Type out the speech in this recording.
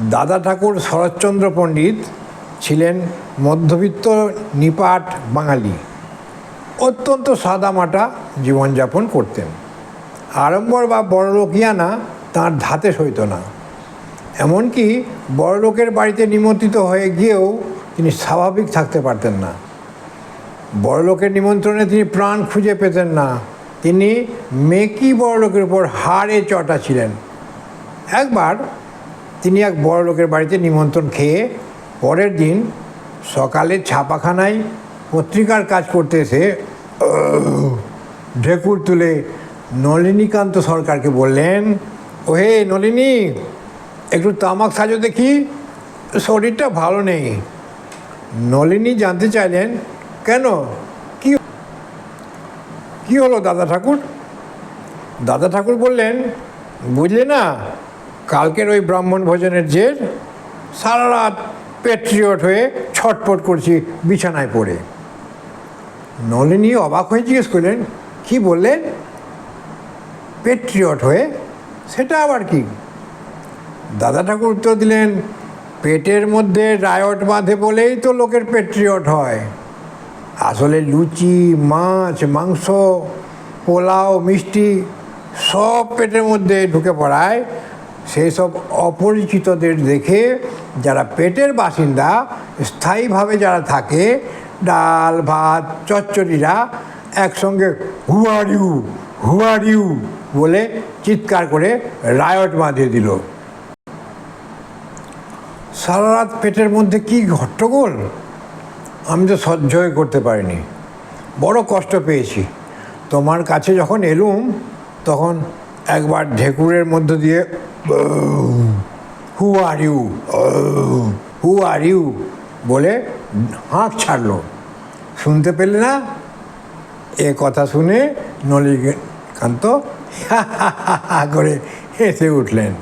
দাদা ঠাকুর শরৎচন্দ্র পণ্ডিত ছিলেন মধ্যবিত্ত নিপাট বাঙালি। অত্যন্ত সাদামাটা জীবনযাপন করতেন। আড়ম্বর বা বড়লোকিয়ানা তাঁর ধাতে সইত না। এমনকি বড়লোকের বাড়িতে নিমন্ত্রিত হয়ে গিয়েও তিনি স্বাভাবিক থাকতে পারতেন না। বড়লোকের নিমন্ত্রণে তিনি প্রাণ খুঁজে পেতেন না। তিনি মেকি বড়লোকের উপর হাড়ে চটা ছিলেন। একবার তিনি এক বড়লোকের বাড়িতে নিমন্ত্রণ খেয়ে পরের দিন সকালে ছাপাখানায় পত্রিকার কাজ করতে এসে ঢেকুর তুলে নলিনীকান্ত সরকারকে বললেন, ওহে নলিনী, একটু তামাক সাজো দেখি, শরীরটা ভালো নেই। নলিনী জানতে চাইলেন, কেন, কি হলো দাদা ঠাকুর? দাদা ঠাকুর বললেন, বুঝলে না, কালকের ওই ব্রাহ্মণ ভোজনের জের, সারা রাত পেট্রিয়ট হয়ে ছটপট করছি বিছানায় পড়ে। নলিনী অবাক হয়ে জিজ্ঞেস করলেন, কি বললেন? পেট্রিয়ট হয়ে? সেটা আবার কি? দাদা ঠাকুর উত্তর দিলেন, পেটের মধ্যে রায়ট বাঁধে বলেই তো লোকের পেট্রিয়ট হয়। আসলে লুচি, মাছ, মাংস, পোলাও, মিষ্টি সব পেটের মধ্যে ঢুকে পড়ায় সেই সব অপরিচিতদের দেখে যারা পেটের বাসিন্দা, স্থায়ীভাবে যারা থাকে, ডাল ভাত চচ্চড়িরা একসঙ্গে হু আর ইউ বলে চিৎকার করে রায়ট বাঁধিয়ে দিল। সারা রাত পেটের মধ্যে কি হট্টগোল! আমি তো সহ্যই করতে পারিনি, বড় কষ্ট পেয়েছি। তোমার কাছে যখন এলুম তখন একবার ঢেকুরের মধ্য দিয়ে হু আর ইউ বলে হাঁক ছাড়লো। শুনতে পেলে না? এ কথা শুনে নলিনীকান্ত করে হেসে উঠলেন।